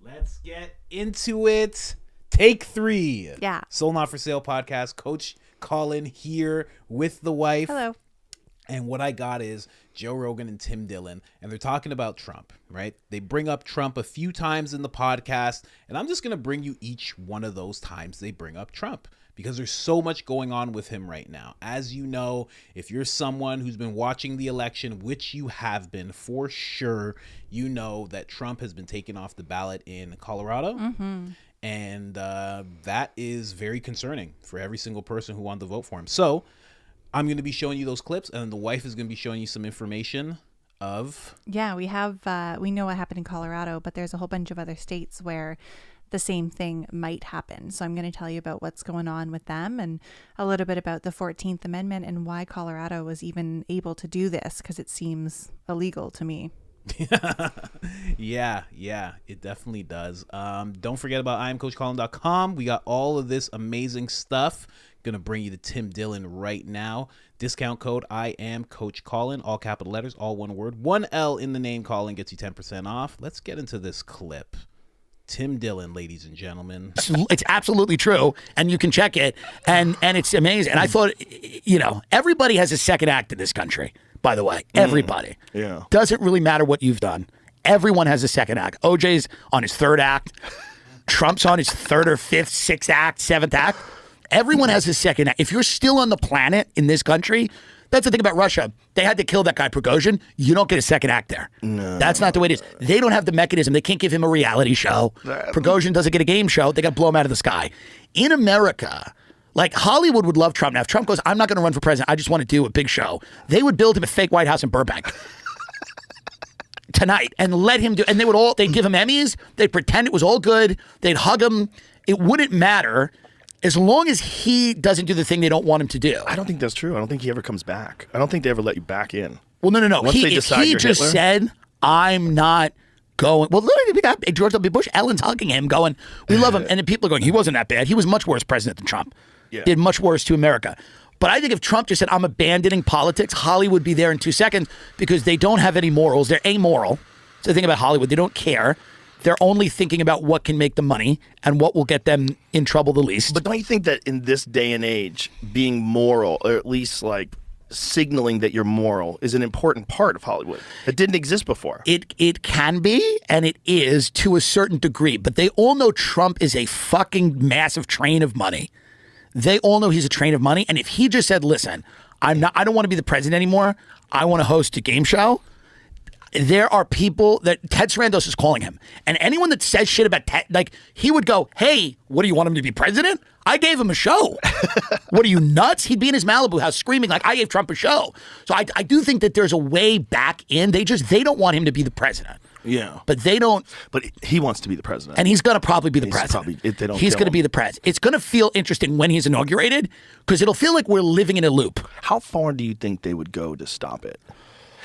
Let's get into it. Take 3. Yeah. Soul Not For Sale podcast. Coach Colin here with the wife. Hello. And what I got is Joe Rogan and Tim Dillon, and they're talking about Trump, right? They bring up Trump a few times in the podcast, and I'm just going to bring you each one of those times they bring up Trump, because there's so much going on with him right now. As you know, if you're someone who's been watching the election, which you have been for sure, you know that Trump has been taken off the ballot in Colorado. And that is very concerning for every single person who wanted to vote for him. So I'm going to be showing you those clips, and the wife is going to be showing you some information of... Yeah, we know what happened in Colorado, but there's a whole bunch of other states where the same thing might happen. So I'm going to tell you about what's going on with them and a little bit about the 14th Amendment and why Colorado was even able to do this, because it seems illegal to me. yeah, it definitely does. Don't forget about IamCoachColin.com. We got all of this amazing stuff. Gonna bring you to Tim Dillon right now. Discount code IamCoachColin, all capital letters, all one word. 1 L in the name Colin gets you 10% off. Let's get into this clip. Tim Dillon, ladies and gentlemen. It's absolutely true, and you can check it, and it's amazing. And I thought, you know, everybody has a second act in this country, by the way. Everybody. Yeah. Doesn't really matter what you've done. Everyone has a second act. OJ's on his 3rd act. Trump's on his 3rd or 5th, 6th act, 7th act. Everyone has a second act. If you're still on the planet in this country, that's the thing about Russia. They had to kill that guy Prigozhin. You don't get a second act there. No. That's not the way it is. They don't have the mechanism. They can't give him a reality show. Prigozhin doesn't get a game show. They got to blow him out of the sky. In America, like Hollywood would love Trump. Now, if Trump goes, I'm not going to run for president, I just want to do a big show, they would build him a fake White House in Burbank tonight and let him do, and they'd give him Emmys. They'd pretend it was all good. They'd hug him. It wouldn't matter. As long as he doesn't do the thing they don't want him to do. I don't think that's true. I don't think he ever comes back. I don't think they ever let you back in. Well, no. Once they decide he you're just Hitler? said, I'm not going. Well, literally, we got George W. Bush. Ellen's hugging him, going, we love him. And then people are going, he wasn't that bad. He was much worse president than Trump. Yeah. Did much worse to America. But I think if Trump just said, I'm abandoning politics, Hollywood would be there in 2 seconds, because they don't have any morals. They're amoral. So the thing about Hollywood, they don't care. They're only thinking about what can make the money and what will get them in trouble the least. But don't you think that in this day and age, being moral, or at least like signaling that you're moral, is an important part of Hollywood that didn't exist before? It can be, and it is to a certain degree. But they all know Trump is a fucking massive train of money. They all know he's a train of money. And if he just said, listen, I don't want to be the president anymore. I want to host a game show. There are people that Ted Sarandos is calling him. And anyone that says shit about Ted, like, he would go, hey, what do you want him to be president? I gave him a show. What are you, nuts? He'd be in his Malibu house screaming like, I gave Trump a show. So I do think that there's a way back in. They don't want him to be the president. Yeah. But they don't. But he wants to be the president. And he's going to probably be the president. He's going to be the president. It's going to feel interesting when he's inaugurated, because it'll feel like we're living in a loop. How far do you think they would go to stop it?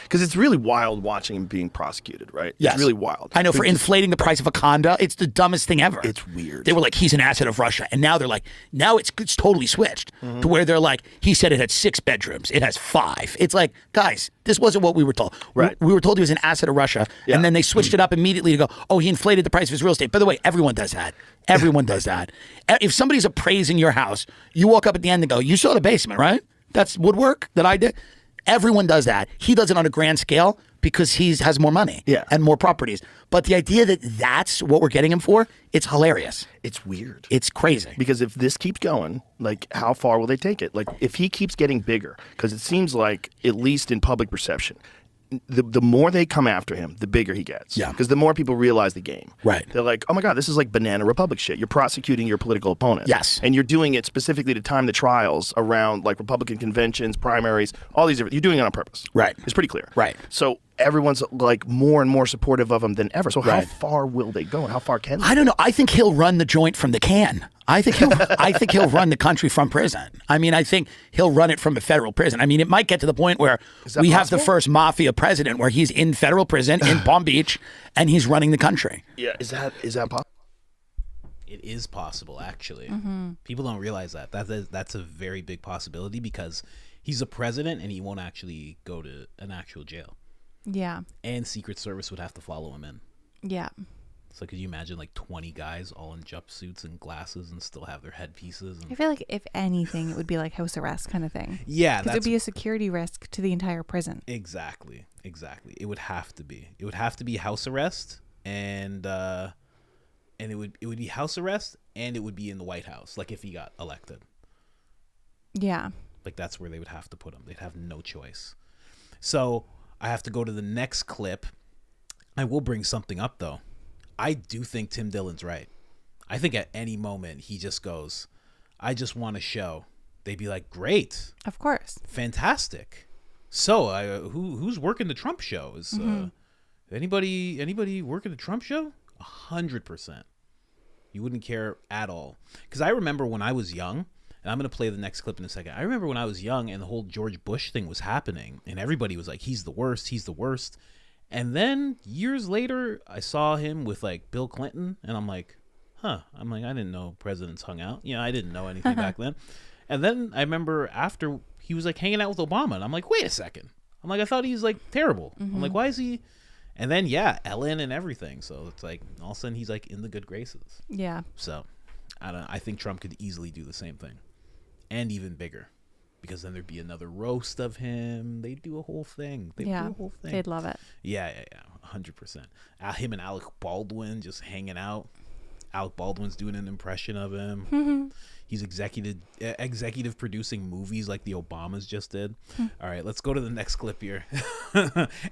Because it's really wild watching him being prosecuted, right? Yes. It's really wild. I know, for inflating the price of a condo. It's the dumbest thing ever. It's weird. They were like, he's an asset of Russia. And now they're like, now it's totally switched to where they're like, he said it had 6 bedrooms. It has 5. It's like, guys, this wasn't what we were told. Right. We were told he was an asset of Russia. Yeah. And then they switched it up immediately to go, oh, he inflated the price of his real estate. By the way, everyone does that. Everyone does that. If somebody's appraising your house, you walk up at the end and go, you saw the basement, right? That's woodwork that I did. Everyone does that. He does it on a grand scale because he has more money and more properties. But the idea that that's what we're getting him for, it's hilarious. It's weird. It's crazy. Because if this keeps going, like, how far will they take it? Like, if he keeps getting bigger, because it seems like, at least in public perception, the more they come after him, the bigger he gets. Yeah. Because the more people realize the game. Right. They're like, oh my God, this is like banana republic shit. You're prosecuting your political opponent. Yes. And you're doing it specifically to time the trials around like Republican conventions, primaries, all these different, you're doing it on purpose. Right. It's pretty clear. Right. So everyone's like more and more supportive of him than ever. So how Right. far will they go and how far can they? I don't know. I think he'll run the joint from the can. I think he'll run the country from prison. I mean, I think he'll run it from a federal prison. I mean, it might get to the point where we have the first mafia president where he's in federal prison in Palm Beach and he's running the country. Yeah. Is that possible? It is possible, actually. People don't realize that. That's a very big possibility, because he's a president and he won't actually go to an actual jail. Yeah. And Secret Service would have to follow him in. Yeah. So could you imagine like 20 guys all in jumpsuits and glasses and still have their headpieces? I And... feel like if anything, it would be like house arrest kind of thing. Yeah, because it would be a security risk to the entire prison. Exactly. It would have to be. It would have to be house arrest, and it would be house arrest, and it would be in the White House, like if he got elected. Yeah. Like that's where they would have to put him. They'd have no choice. So I have to go to the next clip. I will bring something up though. I do think Tim Dillon's right. I think at any moment he just goes, I just want to show. They'd be like, great. Of course. Fantastic. So who's working the Trump show? Is anybody working the Trump show? 100%. You wouldn't care at all. Because I remember when I was young, and I'm going to play the next clip in a second. I remember when I was young and the whole George Bush thing was happening, and everybody was like, he's the worst, he's the worst. And then years later, I saw him with like Bill Clinton, and I'm like, huh. I'm like, I didn't know presidents hung out. You know, I didn't know anything back then. And then I remember after he was like hanging out with Obama, and I'm like, wait a second. I'm like, I thought he's like terrible. I'm like, why is he? And then yeah, Ellen and everything. So it's like all of a sudden he's like in the good graces. Yeah. So I think Trump could easily do the same thing, and even bigger. Because then there'd be another roast of him. They'd do a whole thing. They'd do a whole thing. They'd love it. Yeah, 100%. Him and Alec Baldwin just hanging out. Alec Baldwin's doing an impression of him. He's executive producing movies like the Obamas just did. All right, let's go to the next clip here.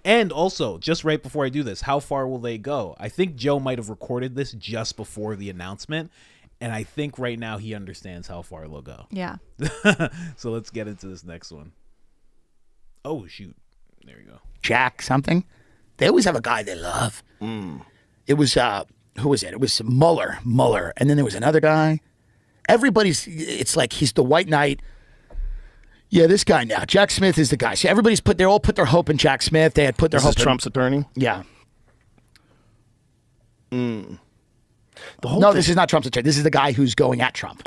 And also, just right before I do this, how far will they go? I think Joe might have recorded this just before the announcement. And I think right now he understands how far they'll go. Yeah. So let's get into this next one. Oh, shoot. There we go. Jack something. They always have a guy they love. It was, who was it? It was Mueller. And then there was another guy. It's like he's the white knight. Yeah, this guy now. Jack Smith is the guy. So they all put their hope in Jack Smith. They had put their hope in Trump's attorney? Yeah. No, this is not Trump's attorney. This is the guy who's going at Trump.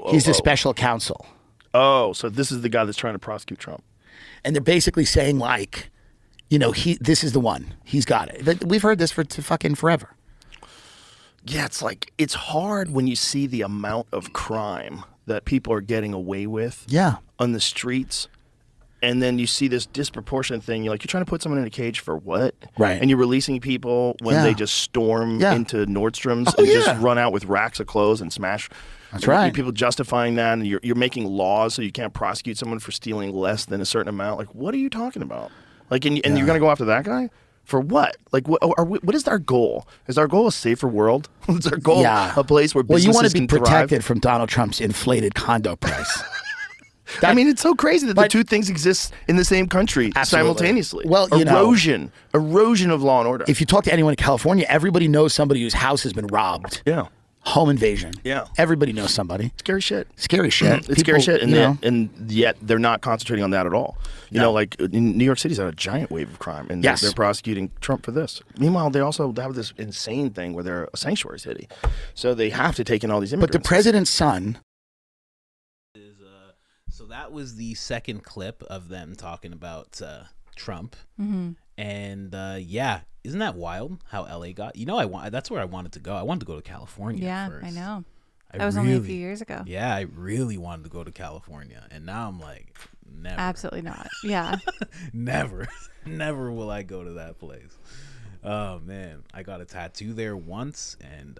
He's the special counsel. Oh, so this is the guy that's trying to prosecute Trump. And they're basically saying like, you know, this is the one. He's got it. But we've heard this for fucking forever. Yeah, it's like, it's hard when you see the amount of crime that people are getting away with on the streets. And then you see this disproportionate thing. You're trying to put someone in a cage for what? Right. And you're releasing people when they just storm into Nordstrom's and just run out with racks of clothes and smash. That's right. People justifying that, and you're making laws so you can't prosecute someone for stealing less than a certain amount. Like, what are you talking about? Like, and you're going to go after that guy? For what? Like, what is our goal? Is our goal a safer world? Is our goal a place where businesses you want to be can thrive? protected from Donald Trump's inflated condo price. I mean, it's so crazy that the two things exist in the same country simultaneously. Well, erosion of law and order. If you talk to anyone in California, everybody knows somebody whose house has been robbed. Yeah. Home invasion. Yeah. Everybody knows somebody. Scary shit. Scary shit. It's scary shit, and yet they're not concentrating on that at all. You know, like in New York City's had a giant wave of crime, and they're prosecuting Trump for this. Meanwhile, they also have this insane thing where they're a sanctuary city, so they have to take in all these immigrants. But the president's son. So that was the second clip of them talking about Trump. And yeah, isn't that wild how LA got? You know, that's where I wanted to go. I wanted to go to California. Yeah, first. I know. That was only a few years ago. Yeah, I really wanted to go to California, and now I'm like, never. Absolutely not. Yeah. Never will I go to that place. Oh man, I got a tattoo there once, and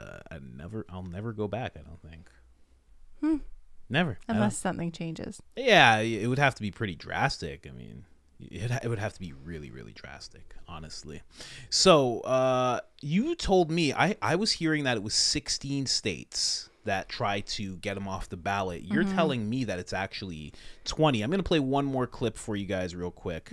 I'll never go back. I don't think. Never. Unless something changes. Yeah, it would have to be pretty drastic. I mean, it would have to be really, really drastic, honestly. So you told me, I was hearing that it was 16 states that try to get him off the ballot. You're telling me that it's actually 20. I'm going to play one more clip for you guys real quick.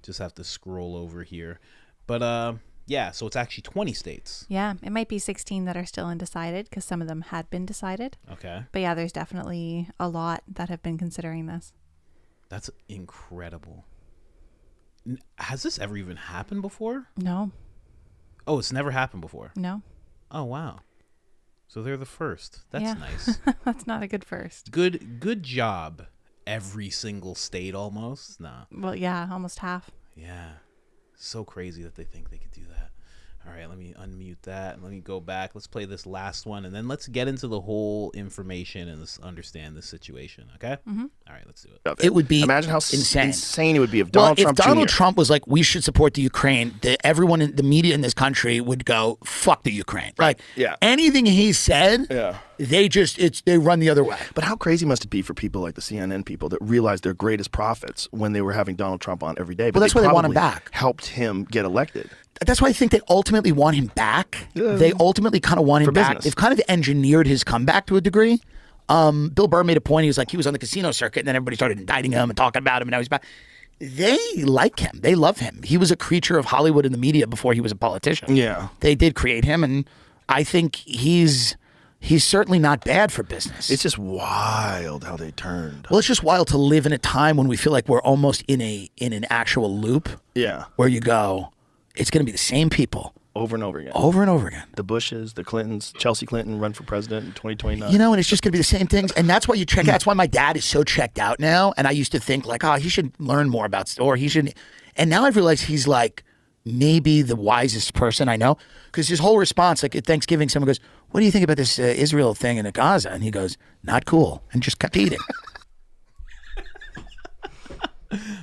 Just have to scroll over here. But yeah, so it's actually 20 states. Yeah, it might be 16 that are still undecided because some of them had been decided. Okay. But yeah, there's definitely a lot that have been considering this. That's incredible. Has this ever even happened before? No. Oh, it's never happened before? No. Oh, wow. So they're the first. That's nice. That's not a good first. Good job. Every single state almost. Nah. Well, yeah, almost half. Yeah. So crazy that they think they could do that. All right, let me unmute that and let me go back. Let's play this last one and then let's get into the whole information and let's understand the situation. Okay. All right, let's do it. It would be Imagine how insane it would be if Donald Trump if Donald Jr. Trump was like, we should support the Ukraine, everyone in the media in this country would go, fuck the Ukraine. Like, Yeah. anything he said, they run the other way. But how crazy must it be for people like the CNN people that realized their greatest profits when they were having Donald Trump on every day? But that's why they want him probably back. Helped him get elected. That's why I think they ultimately want him back. They ultimately kind of want him For back. business. They've kind of engineered his comeback to a degree. Bill Burr made a point. He was like, he was on the casino circuit, and then everybody started indicting him and talking about him, and now he's back. They like him. They love him. He was a creature of Hollywood and the media before he was a politician. Yeah. They did create him, and I think he's certainly not bad for business. It's just wild how they turned. Well, it's just wild to live in a time when we feel like we're almost in an actual loop. Yeah. Where you go, it's going to be the same people Over and over again. over and over again. The Bushes, the Clintons, Chelsea Clinton run for president in 2029. You know, and it's just going to be the same things. And that's why you check out. That's why my dad is so checked out now. And I used to think like, oh, he should learn more about, or he should. And now I've realized he's like maybe the wisest person I know. Because his whole response, like at Thanksgiving, someone goes, what do you think about this Israel thing in Gaza? And he goes, not cool. And just kept eating.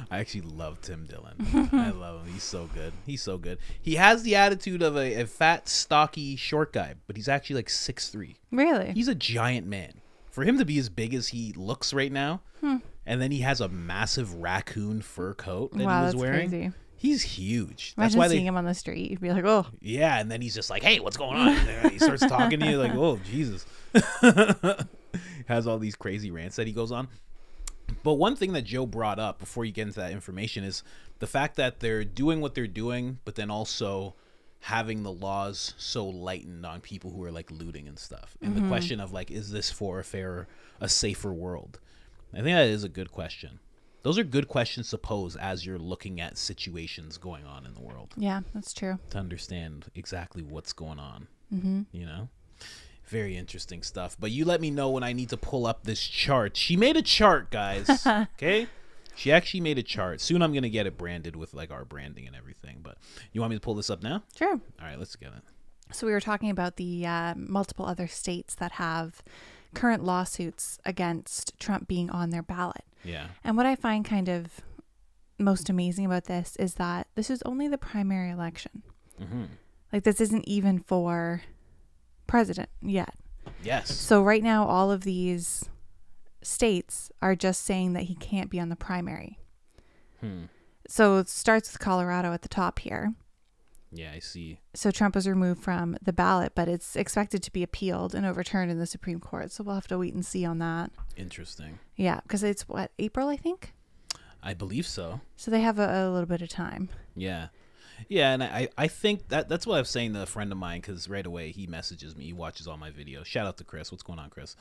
I actually love Tim Dillon. I love him. He's so good. He's so good. He has the attitude of a fat, stocky, short guy, but he's actually like 6'3". Really? He's a giant man. For him to be as big as he looks right now, and then he has a massive raccoon fur coat that he was that's wearing. crazy. He's huge. Imagine That's why seeing him on the street. You'd be like, oh. Yeah, and then he's just like, hey, what's going on? And he starts talking to you like, oh, Jesus. Has all these crazy rants that he goes on. But one thing that Joe brought up before you get into that information is the fact that they're doing what they're doing, but then also having the laws so lightened on people who are like looting and stuff. And the question of like, is this for a safer world? I think that is a good question. Those are good questions to pose as you're looking at situations going on in the world. Yeah, that's true. To understand exactly what's going on, you know? Very interesting stuff. But you let me know when I need to pull up this chart. She made a chart, guys. Okay? She actually made a chart. Soon I'm going to get it branded with like our branding and everything. But you want me to pull this up now? Sure. All right, let's get it. So we were talking about the multiple other states that have current lawsuits against Trump being on their ballot. Yeah. And what I find kind of most amazing about this is that this is only the primary election. Like this isn't even for president yet. Yes. So right now, all of these states are just saying that he can't be on the primary. So it starts with Colorado at the top here. Yeah, I see. So Trump was removed from the ballot, but it's expected to be appealed and overturned in the Supreme Court. So we'll have to wait and see on that. Interesting. Yeah, because it's what, April, I think? I believe so. So they have a little bit of time. Yeah. Yeah, and I think that's what I was saying to a friend of mine, because right away he messages me. He watches all my videos. Shout out to Chris. What's going on, Chris?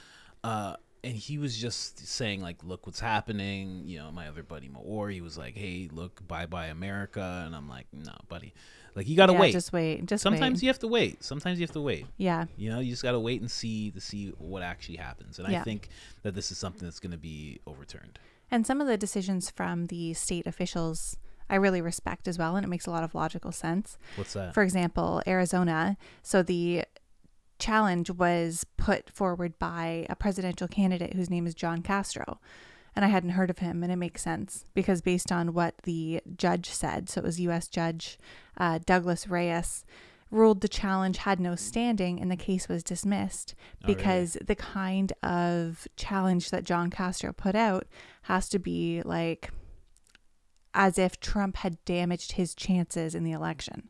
And he was just saying, like, look what's happening. You know, my other buddy, Maor, he was like, hey, look, bye-bye America. And I'm like, no, buddy. Like, you got to wait. Just wait. Sometimes you have to wait. Sometimes you have to wait. Yeah. You know, you just got to wait and see what actually happens. And I think that this is something that's going to be overturned. And some of the decisions from the state officials I really respect as well, and it makes a lot of logical sense. What's that? For example, Arizona. So the challenge was put forward by a presidential candidate whose name is John Castro. And I hadn't heard of him, and it makes sense because based on what the judge said, so it was U.S. Judge Douglas Reyes, ruled the challenge had no standing and the case was dismissed because the kind of challenge that John Castro put out has to be like as if Trump had damaged his chances in the election.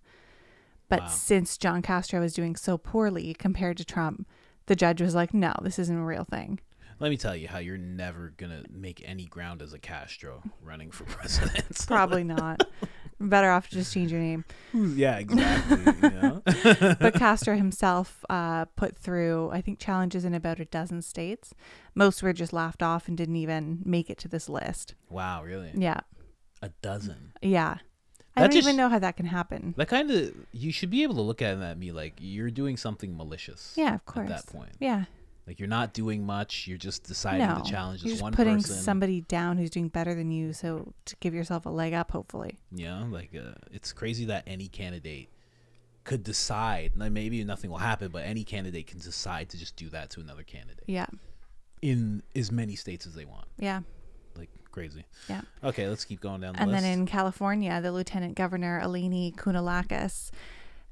But since John Castro was doing so poorly compared to Trump, the judge was like, no, this isn't a real thing. Let me tell you how you're never going to make any ground as a Castro running for president. Probably not. Better off to just change your name. Yeah, exactly. You know? But Castro himself put through, I think, challenges in about a dozen states. Most were just laughed off and didn't even make it to this list. Wow, really? Yeah. A dozen. Yeah. I don't even know how that can happen. That kind of, you should be able to look at it and be like, you're doing something malicious. Yeah, of course. At that point. Yeah. Like, you're not doing much. You're just deciding to challenge this one putting person. somebody down who's doing better than you, so to give yourself a leg up, hopefully. Yeah, like, it's crazy that any candidate could decide, like maybe nothing will happen, but any candidate can decide to just do that to another candidate Yeah. in as many states as they want. Yeah. Like crazy. Yeah. Okay, let's keep going down the And list. then in California, the Lieutenant Governor Eleni Kounalakis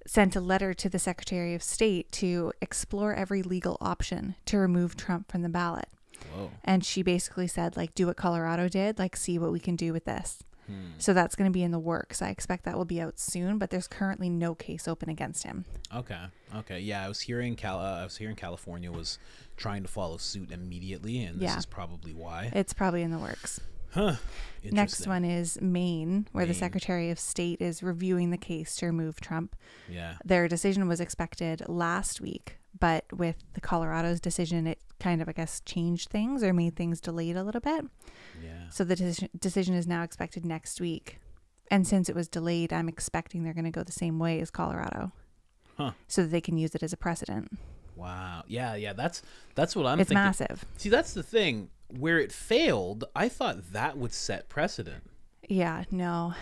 sent a letter to the Secretary of State to explore every legal option to remove Trump from the ballot. Whoa. And she basically said, like, do what Colorado did, like, see what we can do with this. So that's going to be in the works. I expect that will be out soon, but there's currently no case open against him. Okay. Yeah, I was hearing California was trying to follow suit immediately, and this is probably why. It's probably in the works. Huh. Next one is Maine, where the Secretary of State is reviewing the case to remove Trump. Yeah. Their decision was expected last week, but with the Colorado's decision, it kind of, I guess, changed things or made things delayed a little bit. Yeah. So the decision is now expected next week. And since it was delayed, I'm expecting they're going to go the same way as Colorado. Huh. So that they can use it as a precedent. Wow. Yeah. That's what I'm It's thinking. massive. See, that's the thing. Where it failed, I thought that would set precedent. Yeah, no.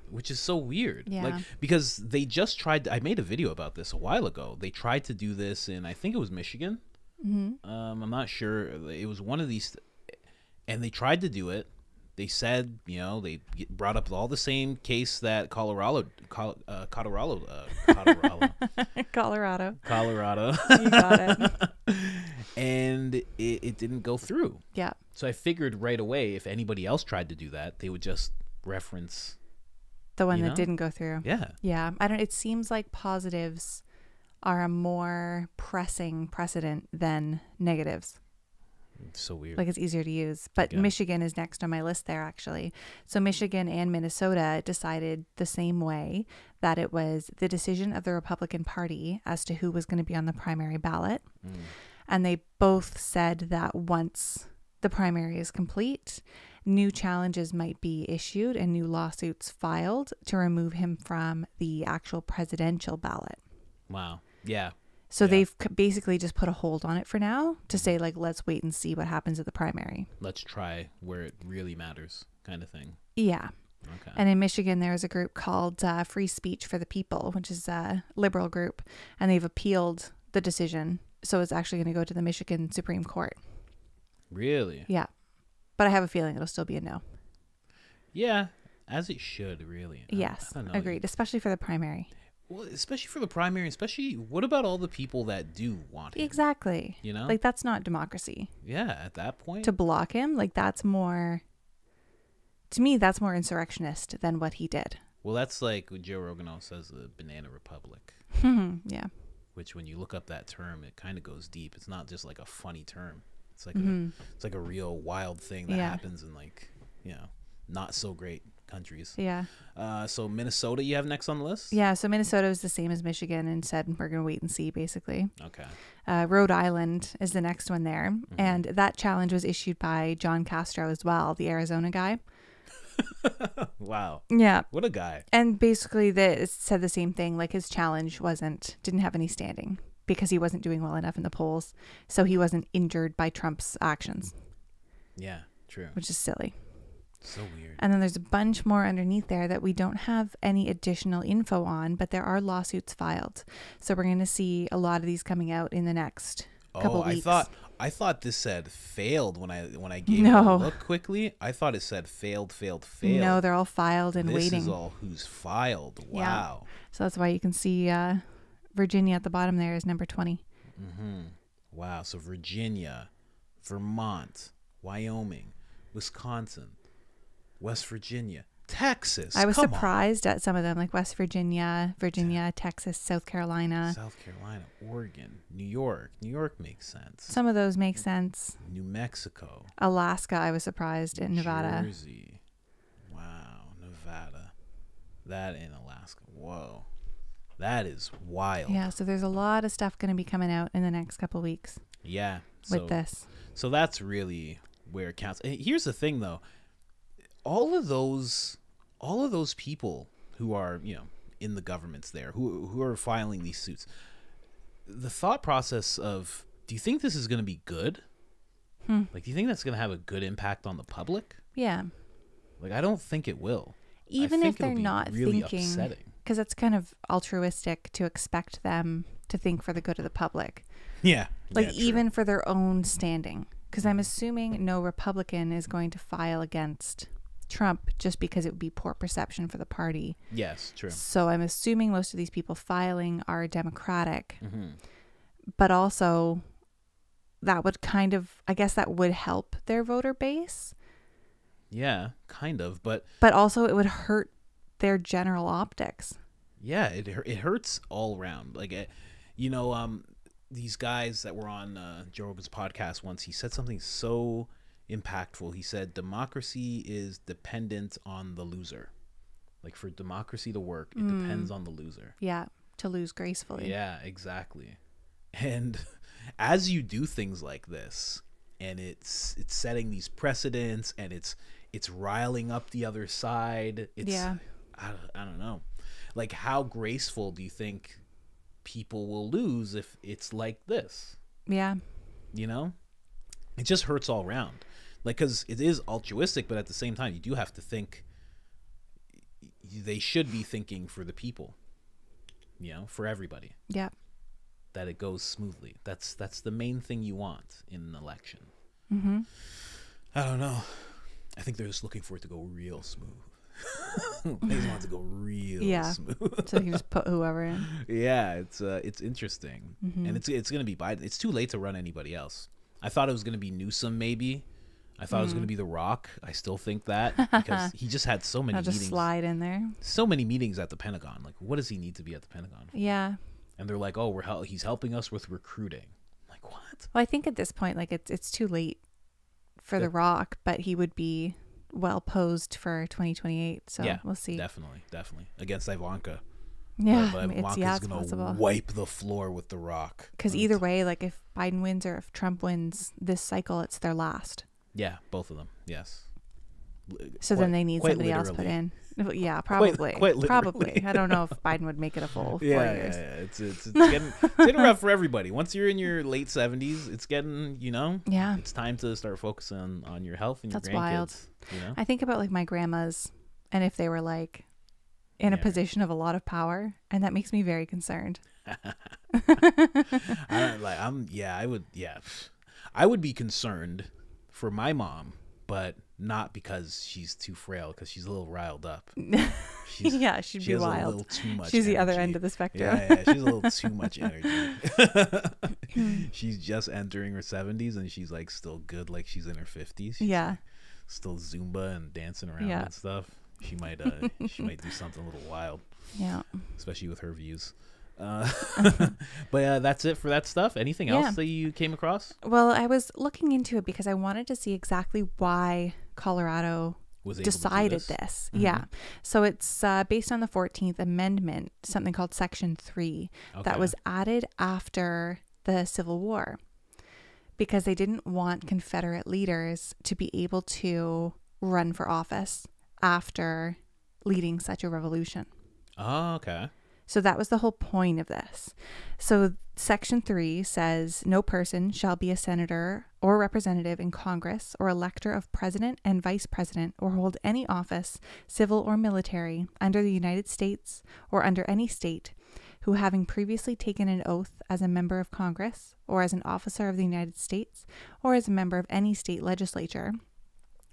Which is so weird. Yeah. Like, because they just tried I made a video about this a while ago. They tried to do this in, I think it was Michigan. Mm-hmm. I'm not sure. It was one of these, and they tried to do it. They said, they brought up all the same case that Colorado. Colorado. You got it. And it didn't go through. Yeah. So I figured right away, if anybody else tried to do that, they would just reference The one that didn't go through. Yeah. Yeah. It seems like positives are a more pressing precedent than negatives. It's so weird. Like, it's easier to use. But Yeah. Michigan is next on my list there, actually. So Michigan and Minnesota decided the same way, that it was the decision of the Republican Party as to who was going to be on the primary ballot. And they both said that once the primary is complete, new challenges might be issued and new lawsuits filed to remove him from the actual presidential ballot. Wow. Yeah. So they've basically just put a hold on it for now to say, like, let's wait and see what happens at the primary. Let's try where it really matters, kind of thing. Yeah. Okay. And in Michigan, there's a group called Free Speech for the People, which is a liberal group, and they've appealed the decision. So it's actually going to go to the Michigan Supreme Court. Really? Yeah. But I have a feeling it'll still be a no. Yeah, as it should, really. Yes, I don't know. agreed, especially for the primary. Well, especially for the primary, especially, what about all the people that do want him? Exactly. You know? Like, that's not democracy. Yeah, at that point. To block him, like, that's more, to me, that's more insurrectionist than what he did. Well, that's like what Joe Rogan also says, the banana republic. Yeah. Which, when you look up that term, it kind of goes deep. It's not just like a funny term. It's like it's like a real wild thing that happens in, like, not so great countries. Yeah. So Minnesota you have next on the list? Yeah, so Minnesota is the same as Michigan and said we're going to wait and see, basically. Okay. Rhode Island is the next one there. And that challenge was issued by John Castro as well, the Arizona guy. Wow. Yeah. What a guy. And basically it said the same thing, like his challenge didn't have any standing because he wasn't doing well enough in the polls. So he wasn't injured by Trump's actions. Yeah, true. Which is silly. So weird. And then there's a bunch more underneath there that we don't have any additional info on, but there are lawsuits filed. So we're going to see a lot of these coming out in the next couple weeks. I thought this said failed when I gave it a look quickly. I thought it said failed. No, they're all filed and waiting. This is all who's filed. Wow. Yeah. So that's why you can see Virginia at the bottom there is number 20. Wow. So Virginia, Vermont, Wyoming, Wisconsin, West Virginia, Texas. I was surprised at some of them, like West Virginia, Texas, South Carolina, Oregon, New York. New York makes sense. Some of those make sense. New Mexico, Alaska, I was surprised, and Nevada. Jersey. Wow, Nevada. That in Alaska. Whoa. That is wild. Yeah, so there's a lot of stuff going to be coming out in the next couple of weeks. Yeah. With this. So that's really where it counts. Here's the thing, though. All of those people who are, in the governments there, who are filing these suits, the thought process of, do you think this is going to be good? Like, do you think that's going to have a good impact on the public? Yeah. Like, I don't think it will. Even if they're not really thinking, upsetting. because it's kind of altruistic to expect them to think for the good of the public. Yeah. Like yeah, true. even for their own standing. Because I'm assuming no Republican is going to file against Trump just because it would be poor perception for the party. Yes, true. So I'm assuming most of these people filing are Democratic. Mm-hmm. But also that would kind of, I guess that would help their voter base. Yeah, kind of. But also it would hurt their general optics. yeah, it hurts all around. Like, these guys that were on Joe Rogan's podcast once, he said something so impactful. He said democracy is dependent on the loser. Like, for democracy to work, it depends on the loser. Yeah, to lose gracefully. Yeah, exactly. And as you do things like this, and it's setting these precedents, and it's riling up the other side. I don't know. Like, how graceful do you think people will lose if it's like this? Yeah. You know? It just hurts all around. Like, because it is altruistic, but at the same time, you do have to think they should be thinking for the people, for everybody. Yeah. That it goes smoothly. That's the main thing you want in an election. Mm-hmm. I don't know. I think they're just looking for it to go real smooth. They just want it to go real smooth. So you can just put whoever in. Yeah, it's interesting. Mm-hmm. And it's going to be Biden. It's too late to run anybody else. I thought it was going to be Newsom, maybe. I thought it was going to be The Rock. I still think that because he just had so many I'll just meetings. slide in there. So many meetings at the Pentagon. Like, what does he need to be at the Pentagon for? Yeah. And they're like, oh, he's helping us with recruiting. I'm like, what? Well, I think at this point, like it's too late for The Rock, but he would be well posed for 2028. So yeah, we'll see. Definitely against Ivanka. Yeah, But it's Ivanka's possible. gonna wipe the floor with The Rock. Because either way, like if Biden wins or if Trump wins this cycle, it's their last. Yeah, both of them. Yes. So then they need quite somebody else put literally. in. Yeah, probably. Quite literally. Probably. I don't know if Biden would make it a full 4 years. Yeah. It's getting rough for everybody. Once you're in your late 70s, it's getting, Yeah. it's time to start focusing on your health and That's your grandkids. wild. You know? I think about like my grandmas and if they were like in a position of a lot of power, and that makes me very concerned. I would be concerned for my mom, but not because she's too frail, because she's a little riled up. Yeah, she'd be wild. A little too much she's the other energy. end of the spectrum. Yeah, she's a little too much energy. She's just entering her 70s, and she's like still good, like she's in her 50s. She's like still Zumba and dancing around and stuff. She might do something a little wild. Yeah, especially with her views. But that's it for that stuff. Anything else that you came across? Well, I was looking into it because I wanted to see exactly why Colorado decided this. Mm-hmm. Yeah. So it's based on the 14th Amendment, something called Section 3, that was added after the Civil War because they didn't want Confederate leaders to be able to run for office after leading such a revolution. Oh, okay. So that was the whole point of this. So Section 3 says no person shall be a senator or representative in Congress or elector of president and vice president or hold any office, civil or military, under the United States or under any state who, having previously taken an oath as a member of Congress or as an officer of the United States or as a member of any state legislature,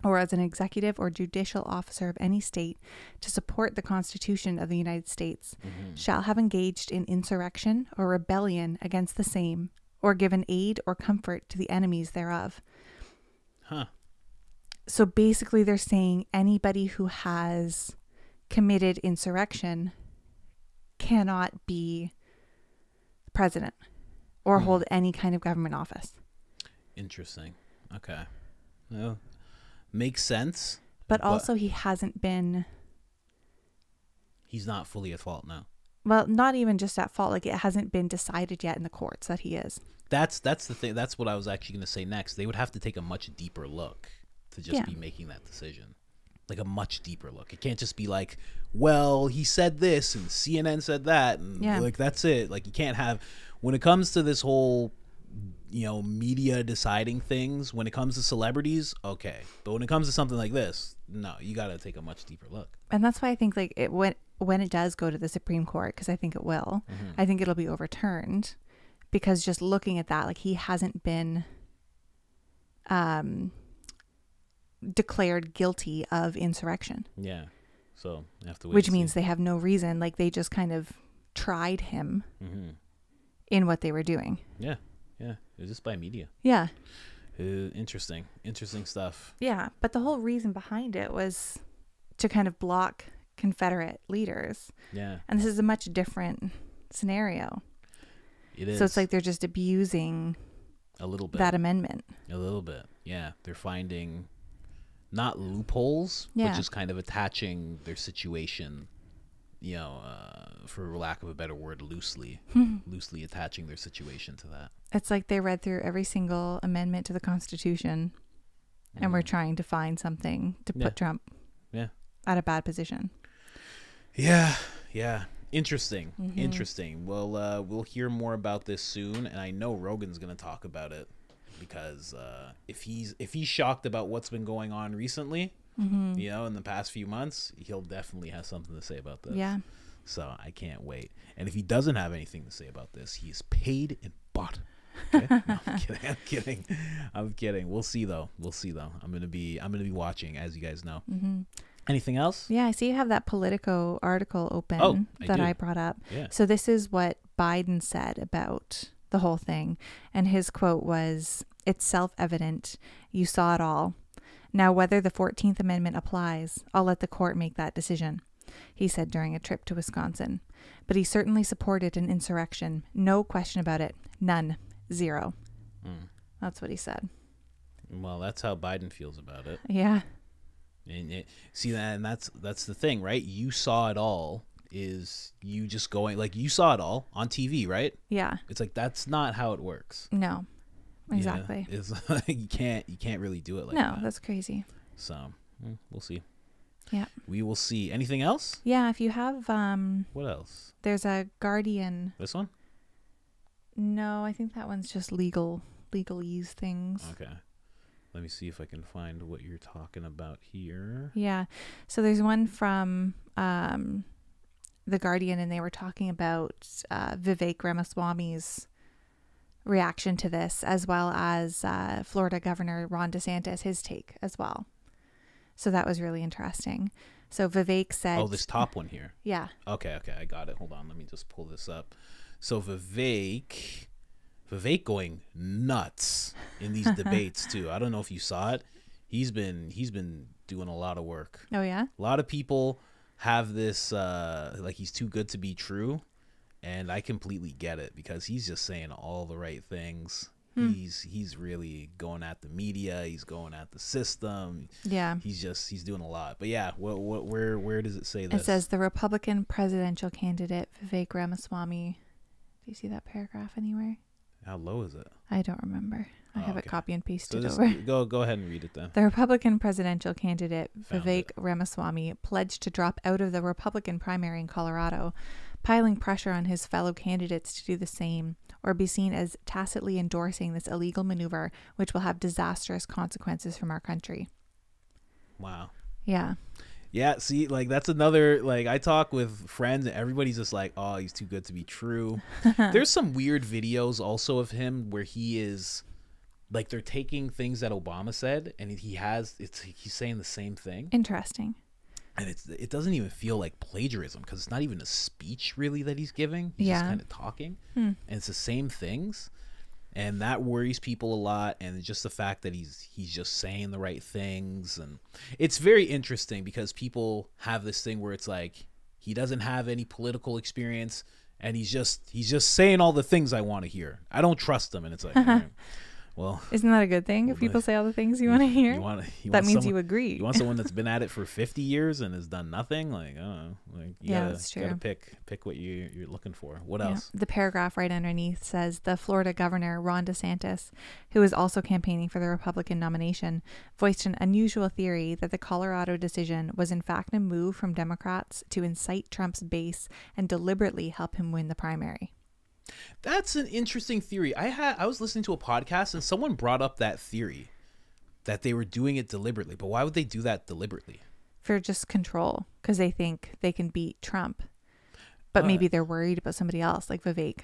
or as an executive or judicial officer of any state to support the Constitution of the United States, shall have engaged in insurrection or rebellion against the same, or given aid or comfort to the enemies thereof. Huh. So basically they're saying anybody who has committed insurrection cannot be president or hold any kind of government office. Interesting. Okay. Well, makes sense. But also he hasn't been... He's not fully at fault now. Well, not even just at fault. Like, it hasn't been decided yet in the courts that he is. That's the thing. That's what I was actually going to say next. They would have to take a much deeper look to just be making that decision. Like a much deeper look. It can't just be like, well, he said this and CNN said that. And like, that's it. Like, you can't have... When it comes to this whole... media deciding things, when it comes to celebrities, okay, but when it comes to something like this, no, you got to take a much deeper look. And that's why I think like when when it does go to the Supreme Court, because I think it will, I think it'll be overturned, because just looking at that, like, he hasn't been declared guilty of insurrection. Yeah. So you have to wait. Which means they have no reason. Like, they just kind of tried him in what they were doing. Yeah. Yeah. It was just by media. Yeah. Interesting stuff. Yeah. But the whole reason behind it was to kind of block Confederate leaders. Yeah. And this is a much different scenario. It is. So it's like they're just abusing a little bit that amendment. A little bit. Yeah. They're finding not loopholes, but just kind of attaching their situation, you know, for lack of a better word, loosely attaching their situation to that. It's like they read through every single amendment to the Constitution and we're trying to find something to put Trump at a bad position. Yeah. Yeah. Interesting. Interesting. Well, we'll hear more about this soon, and I know Rogan's going to talk about it, because if he's shocked about what's been going on recently, you know, in the past few months, he'll definitely have something to say about this. Yeah. So I can't wait. And if he doesn't have anything to say about this, he's paid and bought. Okay? No, I'm kidding. We'll see though. I'm gonna be watching, as you guys know. Anything else? Yeah, I see you have that Politico article open I brought up. Yeah. So this is what Biden said about the whole thing. And his quote was, "It's self-evident. You saw it all. Now, whether the 14th Amendment applies, I'll let the court make that decision," he said during a trip to Wisconsin. But he certainly supported an insurrection. No question about it. None. Zero. That's what he said. Well, that's how Biden feels about it. Yeah. And see that, and that's the thing, right? You saw it all. Is you just going, like, you saw it all on TV, right? Yeah. It's like, that's not how it works. No. Exactly. Yeah? It's like, you can't really do it like that. No, that's crazy. So we'll see. Yeah. We will see. Anything else? Yeah, if you have what else? There's a Guardian. This one? No, I think that one's just legalese things. Okay. Let me see if I can find what you're talking about here. Yeah. So there's one from The Guardian, and they were talking about Vivek Ramaswamy's reaction to this, as well as Florida Governor Ron DeSantis, his take as well. So that was really interesting. So Vivek said... Oh, this top one here. Yeah. Okay, I got it. Hold on. Let me just pull this up. So Vivek going nuts in these debates too. I don't know if you saw it. He's been doing a lot of work. Oh yeah. A lot of people have this like, he's too good to be true, and I completely get it, because he's just saying all the right things. He's really going at the media. He's going at the system. Yeah. He's doing a lot. But yeah, where does it say this? It says the Republican presidential candidate Vivek Ramaswamy. Do you see that paragraph anywhere? How low is it? I don't remember. I have it copy and pasted just over. Go ahead and read it then. The Republican presidential candidate Found Vivek it. Ramaswamy pledged to drop out of the Republican primary in Colorado, piling pressure on his fellow candidates to do the same, or be seen as tacitly endorsing this illegal maneuver, which will have disastrous consequences from our country. Wow. Yeah. Yeah, see, like, that's another, like, I talk with friends and everybody's just like, oh, he's too good to be true. There's some weird videos also of him where he is, like, they're taking things that Obama said, and he's saying the same thing. Interesting. And it doesn't even feel like plagiarism, because it's not even a speech really that he's giving. He's just kind of talking, and it's the same things. And that worries people a lot, and just the fact that he's just saying the right things. And it's very interesting, because people have this thing where it's like, he doesn't have any political experience, and he's just saying all the things I want to hear. I don't trust him. And it's like, all right, well, isn't that a good thing if people say all the things you want to hear? That means you agree. You want someone that's been at it for 50 years and has done nothing? Like, I don't know. Like, that's true. You gotta pick what you're looking for. What else? The paragraph right underneath says the Florida governor, Ron DeSantis, who is also campaigning for the Republican nomination, voiced an unusual theory that the Colorado decision was in fact a move from Democrats to incite Trump's base and deliberately help him win the primary. That's an interesting theory. I was listening to a podcast and someone brought up that theory that they were doing it deliberately. But why would they do that deliberately? for just control because they think they can beat Trump. But maybe they're worried about somebody else, like Vivek.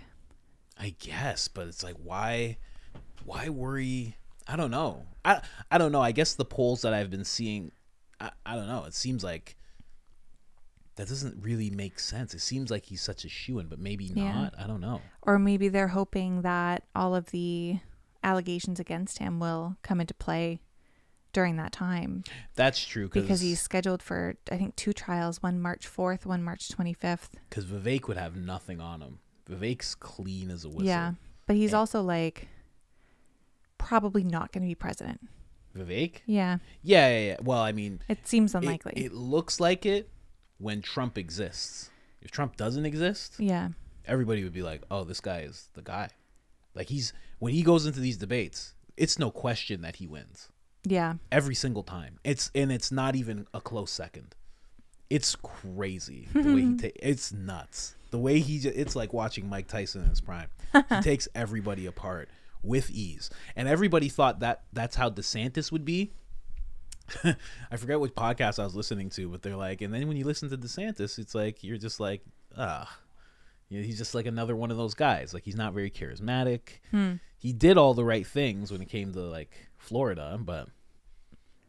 I guess, but it's like, why worry? I don't know. I don't know. I guess the polls that I've been seeing, I don't know. It seems like that doesn't really make sense. It seems like he's such a shoo-in, but maybe not. I don't know. Or maybe they're hoping that all of the allegations against him will come into play during that time. That's true. Because he's scheduled for, I think, 2 trials, one March 4th, one March 25th. Because Vivek would have nothing on him. Vivek's clean as a whistle. Yeah, but he's also like probably not going to be president. Vivek? Yeah. Yeah. Well, I mean, it seems unlikely. It looks like it when Trump exists. If Trump doesn't exist, yeah, everybody would be like, "Oh, this guy is the guy." Like when he goes into these debates, it's no question that he wins. Yeah. Every single time. It's not even a close second. It's crazy the way it's nuts. The way it's like watching Mike Tyson in his prime. He takes everybody apart with ease. And everybody thought that that's how DeSantis would be. I forget what podcast I was listening to, but they're like, and then when you listen to DeSantis, it's like you're just like, he's just like another one of those guys. Like, he's not very charismatic. He did all the right things when it came to like Florida, but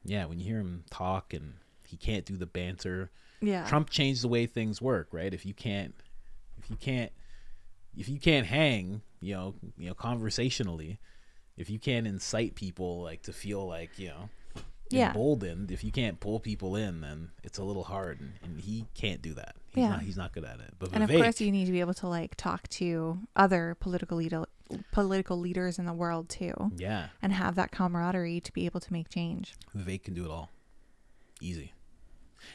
yeah, when you hear him talk and he can't do the banter. Yeah. Trump changed the way things work, right? If you can't hang, conversationally, if you can't incite people like to feel like, emboldened, if you can't pull people in, then it's a little hard, and he can't do that. He's not good at it. But and Vivek, of course you need to be able to like talk to other political leaders in the world too. Yeah. And have that camaraderie to be able to make change. Vivek can do it all. Easy.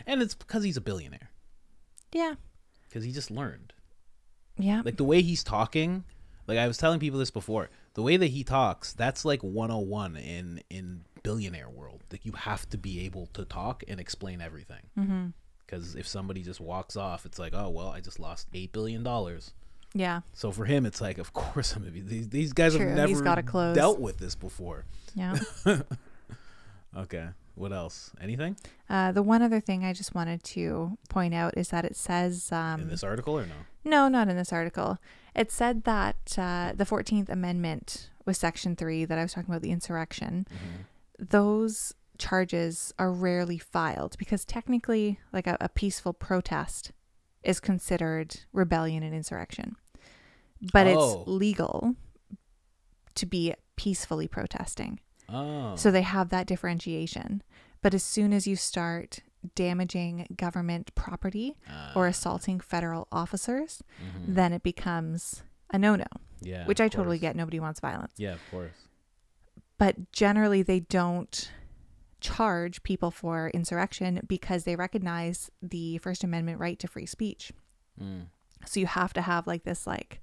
And it's because he's a billionaire. Yeah. Because he just learned. Yeah. Like the way he's talking, like I was telling people this before, the way that he talks, that's like 101 in billionaire world. Like you have to be able to talk and explain everything. Because if somebody just walks off, it's like, oh, well, I just lost $8 billion. Yeah. So for him, it's like, of course, these guys have never dealt with this before. Yeah. Okay. What else? Anything? The one other thing I just wanted to point out is that it says... in this article or no? No, not in this article. It said that the 14th Amendment with Section 3 that I was talking about, the insurrection, those charges are rarely filed because technically like a peaceful protest is considered rebellion and insurrection. But it's legal to be peacefully protesting. So they have that differentiation. But as soon as you start damaging government property or assaulting federal officers, then it becomes a no-no. Yeah, which I totally get. Nobody wants violence. Yeah, of course. But generally they don't charge people for insurrection because they recognize the First Amendment right to free speech. So you have to have like this like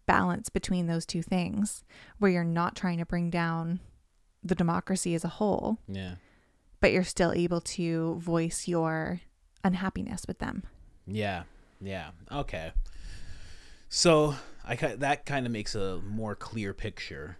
balance between those two things where you're not trying to bring down the democracy as a whole. Yeah. But you're still able to voice your unhappiness with them. Yeah. Yeah. Okay. So that kind of makes a more clear picture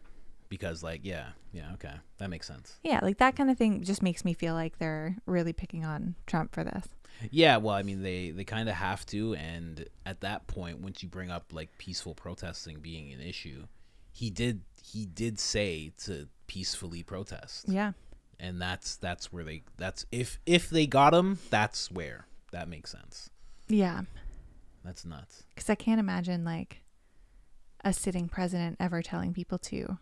because like, yeah. Okay. That makes sense. Yeah. Like that kind of thing just makes me feel like they're really picking on Trump for this. Yeah. Well, I mean, they kind of have to. And at that point, once you bring up like peaceful protesting being an issue, he did say to peacefully protest. Yeah. And that's where if they got him, that's where that makes sense. Yeah. That's nuts. Because I can't imagine like a sitting president ever telling people to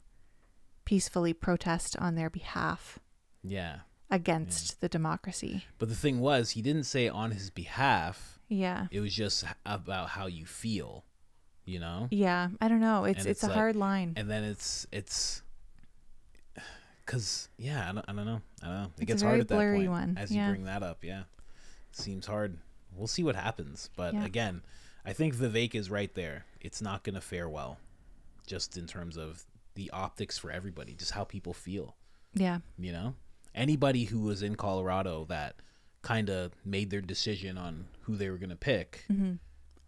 peacefully protest on their behalf. Yeah. Against the democracy. But the thing was, he didn't say on his behalf. Yeah. It was just about how you feel, Yeah. I don't know. It's a hard line. And then it's because, yeah, I don't know. It gets a very hard at that blurry point one. as you bring that up. Yeah. It seems hard. We'll see what happens. But again, I think Vivek is right there. It's not going to fare well just in terms of the optics for everybody, just how people feel. Yeah. Anybody who was in Colorado that kind of made their decision on who they were going to pick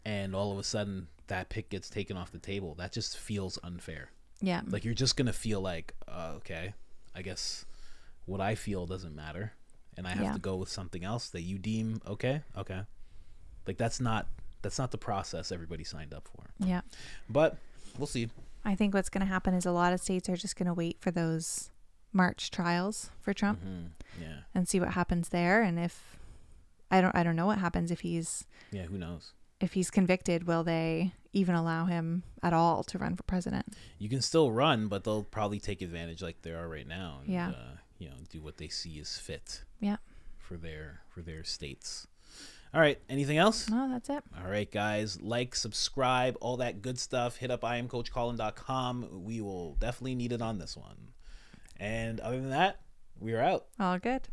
and all of a sudden that pick gets taken off the table, that just feels unfair. Yeah. Like you're just going to feel like, okay, I guess what I feel doesn't matter. and I have to go with something else that you deem okay. Like that's not the process everybody signed up for. Yeah. But we'll see. I think what's going to happen is a lot of states are just going to wait for those March trials for Trump and see what happens there. And if I don't know what happens if he's who knows? If he's convicted, will they even allow him at all to run for president? You can still run, but they'll probably take advantage like they are right now. And, do what they see as fit. Yeah. For their states. All right. Anything else? No, that's it. All right, guys. Like, subscribe, all that good stuff. Hit up IamCoachColin.com. We will definitely need it on this one. And other than that, we are out. All good.